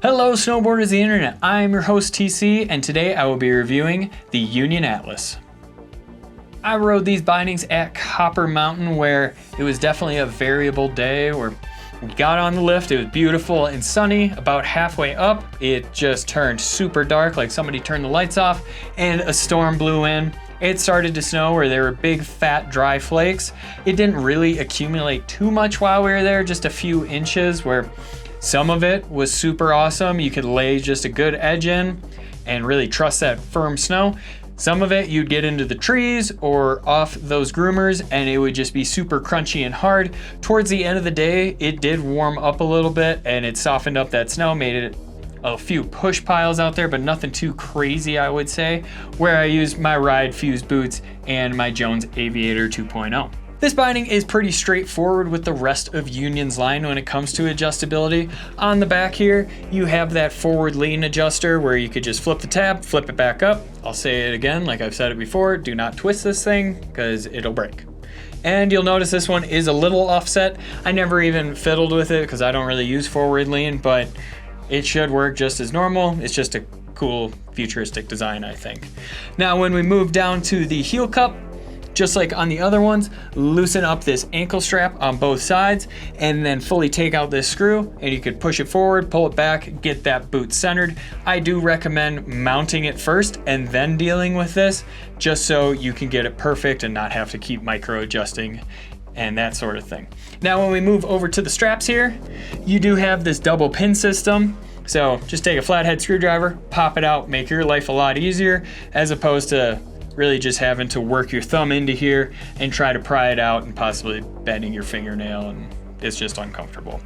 Hello snowboarders of the internet, I am your host TC and today I will be reviewing the Union Atlas. I rode these bindings at Copper Mountain where it was definitely a variable day where we got on the lift, it was beautiful and sunny. About halfway up, it just turned super dark, like somebody turned the lights off and a storm blew in. It started to snow where there were big fat dry flakes. It didn't really accumulate too much while we were there, just a few inches where some of it was super awesome. You could lay just a good edge in and really trust that firm snow. Some of it you'd get into the trees or off those groomers and it would just be super crunchy and hard. Towards the end of the day, it did warm up a little bit and it softened up that snow, made it a few push piles out there, but nothing too crazy, I would say, where I used my Ride Fuse boots and my Jones Aviator 2.0. This binding is pretty straightforward with the rest of Union's line when it comes to adjustability. On the back here, you have that forward lean adjuster where you could just flip the tab, flip it back up. I'll say it again, like I've said it before, do not twist this thing because it'll break. And you'll notice this one is a little offset. I never even fiddled with it because I don't really use forward lean, but it should work just as normal. It's just a cool futuristic design, I think. Now, when we move down to the heel cup, just like on the other ones, loosen up this ankle strap on both sides and then fully take out this screw and you could push it forward, pull it back, get that boot centered. I do recommend mounting it first and then dealing with this just so you can get it perfect and not have to keep micro adjusting and that sort of thing. Now when we move over to the straps here, you do have this double pin system. So just take a flathead screwdriver, pop it out, make your life a lot easier as opposed to really just having to work your thumb into here and try to pry it out and possibly bending your fingernail, and it's just uncomfortable.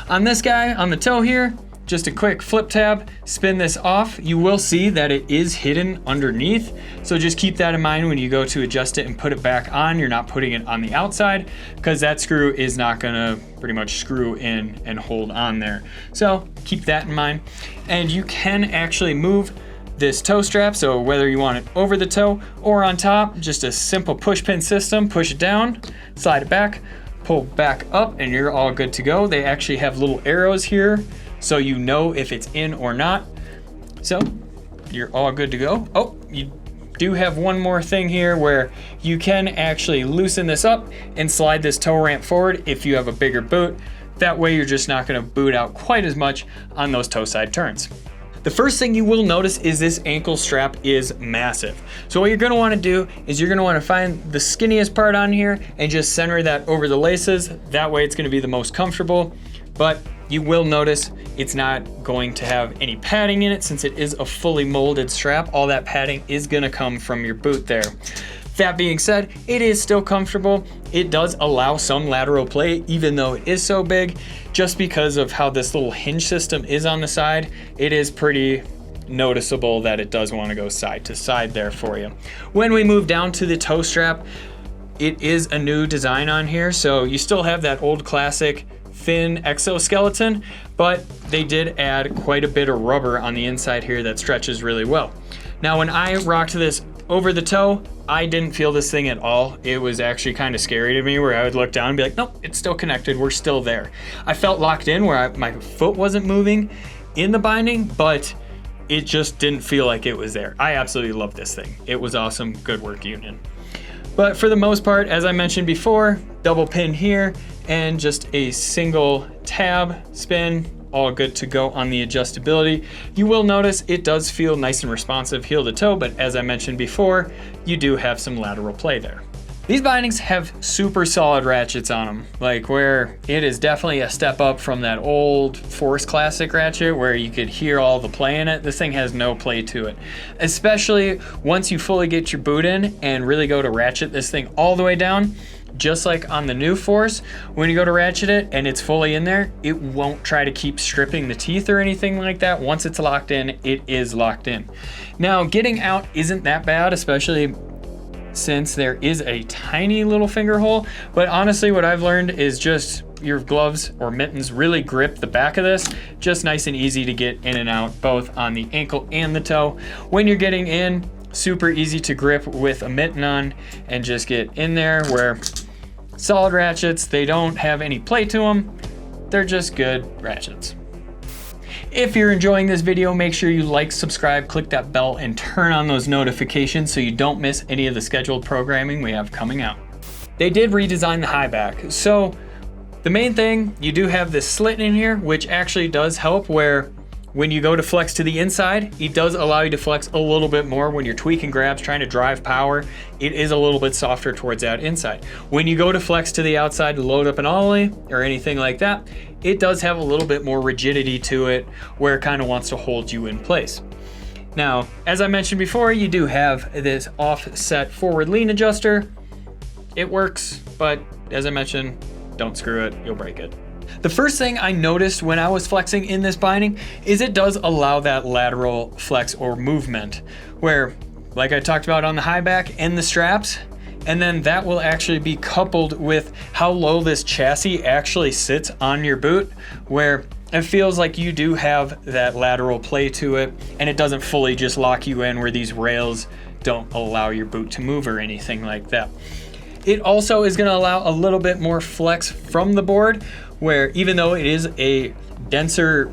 On this guy, on the toe here, just a quick flip tab, spin this off. You will see that it is hidden underneath, so just keep that in mind when you go to adjust it and put it back on. You're not putting it on the outside because that screw is not gonna pretty much screw in and hold on there. So keep that in mind. And you can actually move this toe strap, so whether you want it over the toe or on top, just a simple push pin system, push it down, slide it back, pull back up, and you're all good to go. They actually have little arrows here so you know if it's in or not. So you're all good to go. Oh, you do have one more thing here where you can actually loosen this up and slide this toe ramp forward if you have a bigger boot. That way you're just not gonna boot out quite as much on those toe side turns. The first thing you will notice is this ankle strap is massive. So what you're gonna wanna do is you're gonna wanna find the skinniest part on here and just center that over the laces. That way it's gonna be the most comfortable, but you will notice it's not going to have any padding in it since it is a fully molded strap. All that padding is gonna come from your boot there. That being said, it is still comfortable. It does allow some lateral play, even though it is so big, just because of how this little hinge system is on the side. It is pretty noticeable that it does want to go side to side there for you. When we move down to the toe strap, it is a new design on here. So you still have that old classic thin exoskeleton, but they did add quite a bit of rubber on the inside here that stretches really well. Now, when I rocked this over the toe, I didn't feel this thing at all. It was actually kind of scary to me where I would look down and be like, nope, it's still connected, we're still there. I felt locked in where my foot wasn't moving in the binding, but it just didn't feel like it was there. I absolutely love this thing. It was awesome, good work Union. But for the most part, as I mentioned before, double pin here and just a single tab spin, all good to go on the adjustability. You will notice it does feel nice and responsive heel to toe, but as I mentioned before, you do have some lateral play there. These bindings have super solid ratchets on them, like where it is definitely a step up from that old Force Classic ratchet where you could hear all the play in it. This thing has no play to it, especially once you fully get your boot in and really go to ratchet this thing all the way down. Just like on the new Force, when you go to ratchet it and it's fully in there, it won't try to keep stripping the teeth or anything like that. Once it's locked in, it is locked in. Now, getting out isn't that bad, especially since there is a tiny little finger hole. But honestly, what I've learned is just your gloves or mittens really grip the back of this, just nice and easy to get in and out, both on the ankle and the toe. When you're getting in, super easy to grip with a mitten on and just get in there, where solid ratchets, they don't have any play to them. They're just good ratchets. If you're enjoying this video, make sure you like, subscribe, click that bell, and turn on those notifications so you don't miss any of the scheduled programming we have coming out. They did redesign the Highback. So the main thing, you do have this slit in here, which actually does help where when you go to flex to the inside, it does allow you to flex a little bit more when you're tweaking grabs, trying to drive power. It is a little bit softer towards that inside. When you go to flex to the outside to load up an ollie or anything like that, it does have a little bit more rigidity to it where it kind of wants to hold you in place. Now, as I mentioned before, you do have this offset forward lean adjuster. It works, but as I mentioned, don't screw it, you'll break it. The first thing I noticed when I was flexing in this binding is it does allow that lateral flex or movement where, like I talked about on the Highback and the straps, and then that will actually be coupled with how low this chassis actually sits on your boot, where it feels like you do have that lateral play to it and it doesn't fully just lock you in where these rails don't allow your boot to move or anything like that. It also is going to allow a little bit more flex from the board, where even though it is a denser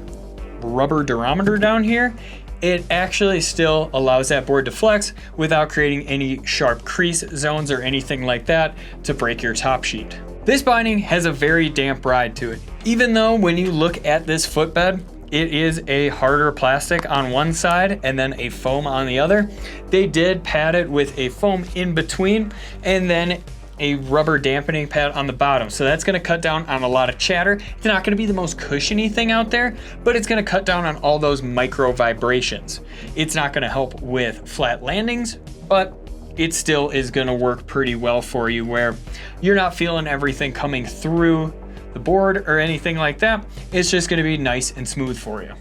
rubber durometer down here, it actually still allows that board to flex without creating any sharp crease zones or anything like that to break your top sheet. This binding has a very damp ride to it. Even though when you look at this footbed, it is a harder plastic on one side and then a foam on the other, they did pad it with a foam in between and then a rubber dampening pad on the bottom. So that's gonna cut down on a lot of chatter. It's not gonna be the most cushiony thing out there, but it's gonna cut down on all those micro vibrations. It's not gonna help with flat landings, but it still is gonna work pretty well for you where you're not feeling everything coming through the board or anything like that. It's just gonna be nice and smooth for you.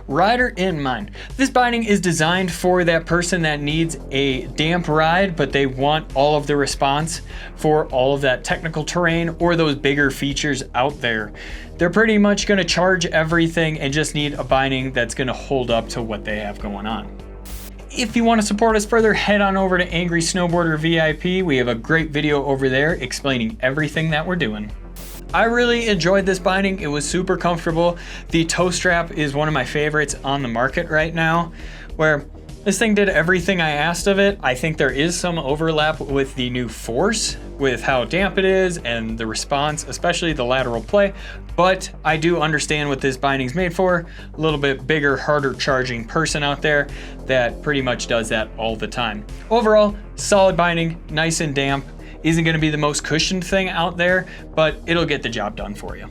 Rider in mind. This binding is designed for that person that needs a damp ride, but they want all of the response for all of that technical terrain or those bigger features out there. They're pretty much gonna charge everything and just need a binding that's gonna hold up to what they have going on. If you want to support us further, head on over to Angry Snowboarder VIP. We have a great video over there explaining everything that we're doing. I really enjoyed this binding. It was super comfortable. The toe strap is one of my favorites on the market right now, where this thing did everything I asked of it. I think there is some overlap with the new Force, with how damp it is and the response, especially the lateral play, but I do understand what this binding's made for. A little bit bigger, harder charging person out there that pretty much does that all the time. Overall, solid binding, nice and damp. Isn't gonna be the most cushioned thing out there, but it'll get the job done for you.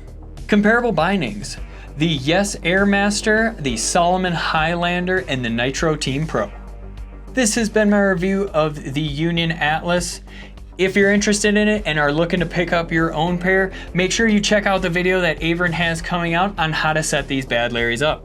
Comparable bindings: the Yes Airmaster, the Salomon Highlander, and the Nitro Team Pro. This has been my review of the Union Atlas. If you're interested in it and are looking to pick up your own pair, make sure you check out the video that Avran has coming out on how to set these bad Larrys up.